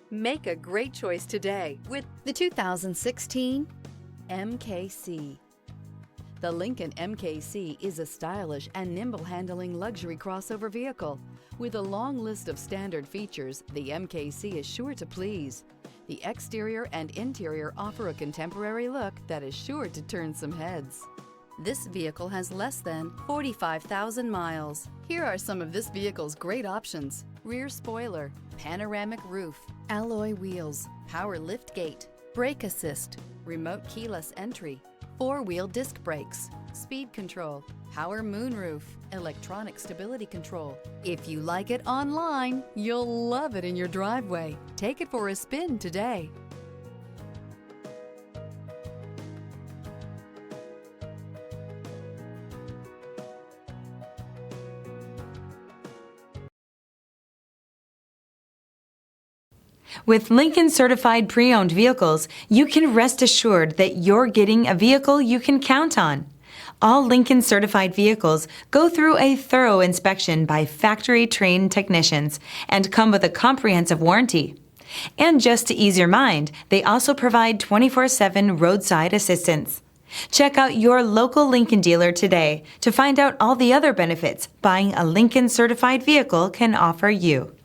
Make a great choice today with the 2016 MKC. The Lincoln MKC is a stylish and nimble-handling luxury crossover vehicle. With a long list of standard features, the MKC is sure to please. The exterior and interior offer a contemporary look that is sure to turn some heads. This vehicle has less than 45,000 miles. Here are some of this vehicle's great options: rear spoiler, panoramic roof, alloy wheels, power lift gate, brake assist, remote keyless entry, four-wheel disc brakes, speed control, power moonroof, electronic stability control. If you like it online, you'll love it in your driveway. Take it for a spin today. With Lincoln Certified Pre-Owned Vehicles, you can rest assured that you're getting a vehicle you can count on. All Lincoln Certified vehicles go through a thorough inspection by factory-trained technicians and come with a comprehensive warranty. And just to ease your mind, they also provide 24/7 roadside assistance. Check out your local Lincoln dealer today to find out all the other benefits buying a Lincoln Certified vehicle can offer you.